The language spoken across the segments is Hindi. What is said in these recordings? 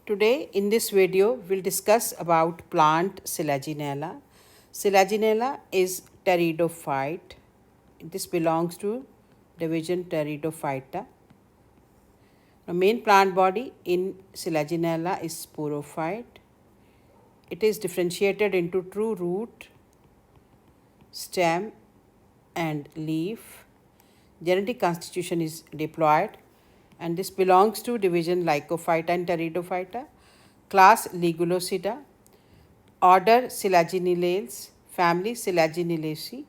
Today in this video we'll discuss about plant Selaginella. Selaginella is pteridophyte. This belongs to division Pteridophyta. The main plant body in Selaginella is sporophyte. It is differentiated into true root, stem and leaf. Genetic constitution is diploid and this belongs to division Lycophyta and Pteridophyta, class Ligulosida, order Selaginellales, family Selaginellaceae,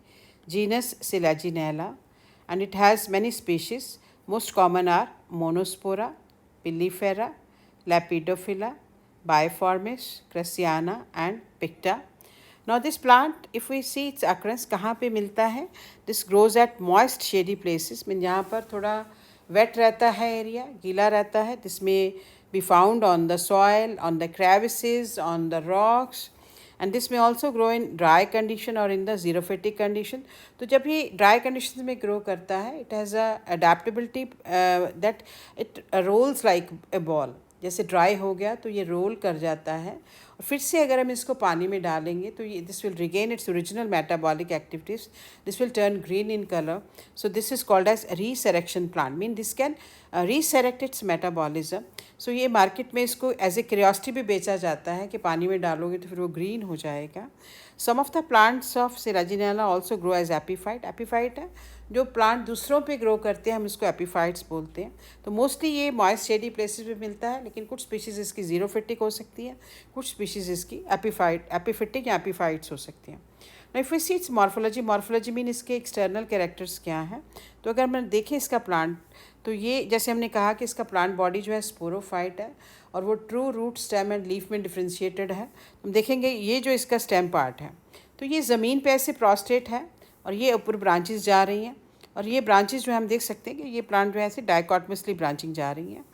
genus Selaginella, and it has many species. Most common are Monospora, Pillifera, Lepidophila, Biformis, Crassiana and Picta. Now this plant, if we see its occurrence, कहाँ पे मिलता है? This grows at moist shady places, mean जहाँ पर थोड़ा wet रहता है एरिया, गीला रहता है. This may be found on the soil, on the crevices, on the rocks, and this may also grow in dry condition or in the xerophytic condition. तो जब ये dry conditions में grow करता है, it has a adaptability that it rolls like a ball. जैसे ड्राई हो गया तो ये रोल कर जाता है और फिर से अगर हम इसको पानी में डालेंगे तो ये this will regain its original metabolic activities. This will turn green in colour. So this is called as resurrection plant. Mean this can resurrect its metabolism. So ये मार्केट में इसको एज ए क्यूरियोसिटी भी बेचा जाता है कि पानी में डालोगे तो फिर वो ग्रीन हो जाएगा. Some of the plants of Selaginella also grow as epiphyte. Epiphyte है जो प्लांट दूसरों पे ग्रो करते हैं, हम इसको एपीफाइट्स बोलते हैं. तो मोस्टली ये मॉइस्ट शेडी प्लेसेस पे मिलता है, लेकिन कुछ स्पीशीज़ इसकी जीरोफिटिक हो सकती है, कुछ स्पीशीज़ इसकी एपीफिटिक या एपीफाइट्स हो सकती हैं. ना if we see its morphology mean इसके एक्सटर्नल कैरेक्टर्स क्या हैं. तो अगर हम देखें इसका प्लांट, तो ये जैसे हमने कहा कि इसका प्लांट बॉडी जो है स्पोरोफाइट है और वो true root, stem and leaf में डिफ्रेंशिएटेड है. हम देखेंगे ये जो इसका स्टेम पार्ट है तो ये ज़मीन पे ऐसे प्रोस्टेट है और ये ऊपर ब्रांचेस जा रही हैं और ये ब्रांचेस जो है हम देख सकते हैं कि ये प्लांट जो है ऐसे डाइकॉटमसली ब्रांचिंग जा रही हैं.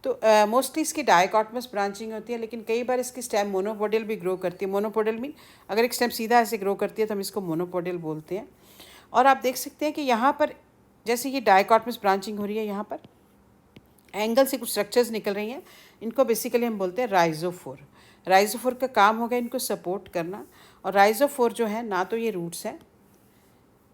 तो मोस्टली इसकी डाइकॉटमस ब्रांचिंग होती है, लेकिन कई बार इसकी स्टेम मोनोपोडियल भी ग्रो करती है. मोनोपोडियल मीन अगर एक स्टेम सीधा ऐसे ग्रो करती है तो हम इसको मोनोपोडियल बोलते हैं. और आप देख सकते हैं कि यहाँ पर जैसे ये डाइकॉटमस ब्रांचिंग हो रही है, यहाँ पर एंगल से कुछ स्ट्रक्चर्स निकल रही हैं. इनको बेसिकली हम बोलते हैं राइजोफोर. राइजोफोर का काम होगा इनको सपोर्ट करना. और राइजोफोर जो है ना तो ये रूट्स हैं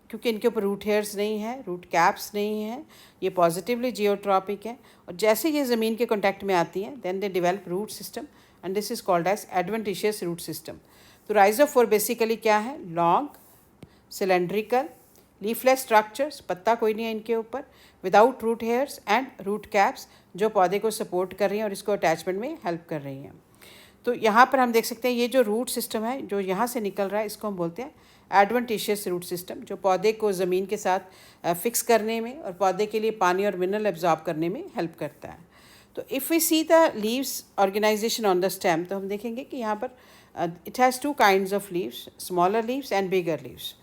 क्योंकि इनके ऊपर रूट हेयर्स नहीं है, रूट कैप्स नहीं है, ये पॉजिटिवली जियोट्रॉपिक है. और जैसे ये ज़मीन के कॉन्टैक्ट में आती हैं then they develop root system and this is called as adventitious root system. तो राइजोफोर बेसिकली क्या है? लॉन्ग, सिलेंड्रिकल, लीफलेस स्ट्रक्चर्स, पत्ता कोई नहीं है इनके ऊपर, without root hairs and root caps जो पौधे को सपोर्ट कर रही हैं और इसको अटैचमेंट में हेल्प कर रही हैं. तो यहाँ पर हम देख सकते हैं ये जो रूट सिस्टम है जो यहाँ से निकल रहा है इसको हम बोलते हैं एडवेंटिशियस रूट सिस्टम, जो पौधे को ज़मीन के साथ फिक्स करने में और पौधे के लिए पानी और मिनरल एब्जॉर्ब करने में हेल्प करता है. तो if we see the leaves organization on the stem, तो हम देखेंगे कि यहाँ पर it has two kinds of leaves, smaller leaves and bigger leaves.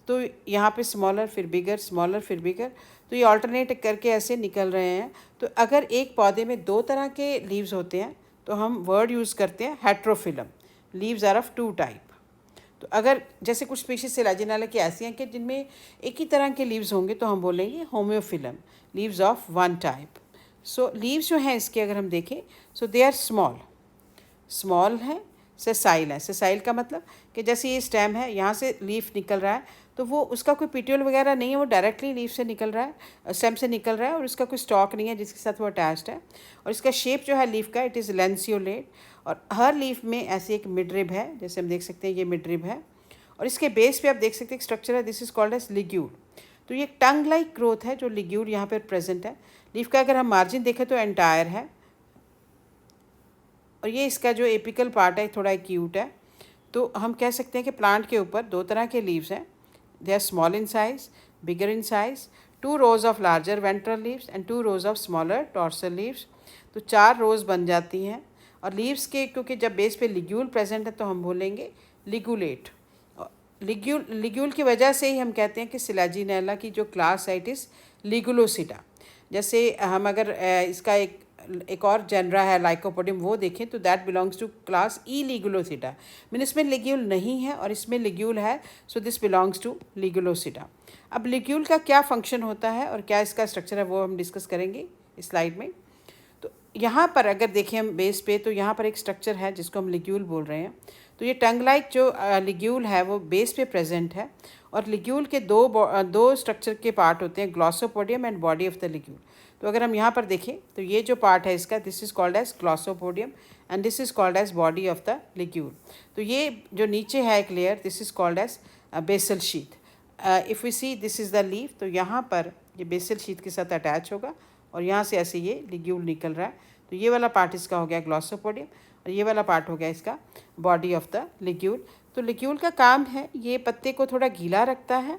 तो यहाँ पे स्मॉलर फिर बिगर, स्मॉलर फिर बिगर, तो ये ऑल्टरनेट करके ऐसे निकल रहे हैं. तो अगर एक पौधे में दो तरह के लीव्स होते हैं तो हम वर्ड यूज़ करते हैं heterophyllum. Leaves are of two type. तो अगर जैसे कुछ स्पीशीज Selaginella की ऐसी हैं कि जिनमें एक ही तरह के लीव्स होंगे तो हम बोलेंगे homophyllum, leaves of one type. So leaves जो हैं इसके अगर हम देखें सो दे आर स्मॉल हैं, सेसाइल है. सेसाइल का मतलब कि जैसे ये स्टेम है, यहाँ से लीफ निकल रहा है तो वो उसका कोई पिट्यूल वगैरह नहीं है, वो डायरेक्टली लीफ से निकल रहा है, स्टेम से निकल रहा है और उसका कोई स्टॉक नहीं है जिसके साथ वो अटैच्ड है. और इसका शेप जो है लीफ का इट इज़ लैंसियोलेट और हर लीफ में ऐसे एक मिडरिब है, जैसे हम देख सकते हैं ये मिडरिब है. और इसके बेस पे आप देख सकते हैं एक स्ट्रक्चर है, this is called as ligule. तो ये टंग लाइक ग्रोथ है जो लिग्यूल यहाँ पर प्रेजेंट है. लीफ का अगर हम मार्जिन देखें तो एंटायर है और ये इसका जो एपिकल पार्ट है थोड़ा एक्यूट है. तो हम कह सकते हैं कि प्लांट के ऊपर दो तरह के लीव्स हैं. They are small in size, bigger in size, 2 rows of larger ventral leaves and 2 rows of smaller dorsal leaves. तो 4 rows बन जाती हैं. और लीव्स के क्योंकि जब बेस पे लिग्यूल प्रेजेंट है तो हम बोलेंगे लिगुलेट. लिग्यूल की वजह से ही हम कहते हैं कि Selaginella की जो क्लास है इट इज़ लिगुलोसिडा. जैसे हम अगर इसका एक और जेनरा है लाइकोपोडियम वो देखें तो that belongs to class eligulopsida. Mean इसमें लिग्यूल नहीं है और इसमें लिग्यूल है, so this belongs to ligulopsida. अब लिग्यूल का क्या फंक्शन होता है और क्या इसका स्ट्रक्चर है वो हम डिस्कस करेंगे इस स्लाइड में. तो यहाँ पर अगर देखें हम बेस पे, तो यहाँ पर एक स्ट्रक्चर है जिसको हम लिग्यूल बोल रहे हैं। तो ये टंग लाइक जो लिग्यूल है वो बेस पे प्रेजेंट है, और लिग्यूल के दो स्ट्रक्चर के पार्ट होते हैं, glossopodium and body of the ligule. तो अगर हम यहाँ पर देखें तो ये जो पार्ट है इसका, this is called as glossopodium and this is called as body of the ligule. तो ये जो नीचे है एक layer, this is called as basal sheath. If we see this is the leaf, तो यहाँ पर ये बेसल शीथ के साथ अटैच होगा और यहाँ से ऐसे ये लिग्यूल निकल रहा है। तो ये वाला पार्ट इसका हो गया ग्लॉसोपोडियम और ये वाला पार्ट हो गया इसका बॉडी ऑफ द लिग्यूल। तो लिग्यूल का काम है, ये पत्ते को थोड़ा गीला रखता है,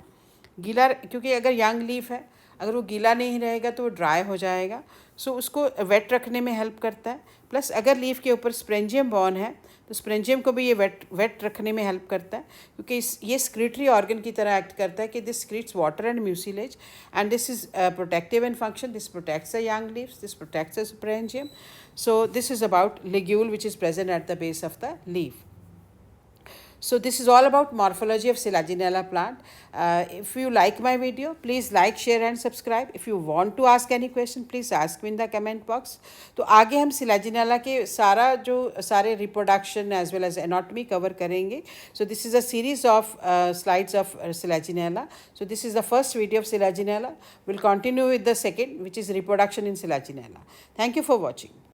गीला, क्योंकि अगर यंग लीफ है, अगर वो गीला नहीं रहेगा तो वो ड्राई हो जाएगा। सो उसको वेट रखने में हेल्प करता है। प्लस अगर लीफ के ऊपर स्प्रेंजियम बॉर्न है तो स्प्रेंजियम को भी ये वेट रखने में हेल्प करता है, क्योंकि ये स्क्रीटरी ऑर्गन की तरह एक्ट करता है कि this secretes water and mucilage and this is protective in function. This protects the young leaves, this protects the sporangium. So this is about ligule which is present at the base of the leaf. So this is all about morphology of Selaginella plant. If you like my video, please like, share and subscribe. If you want to ask any question, please ask me in the comment box. तो आगे हम Selaginella के सारे reproduction as well as anatomy cover करेंगे. So this is a series of slides of Selaginella. So this is the first video of Selaginella. We'll continue with the second, which is reproduction in Selaginella. Thank you for watching.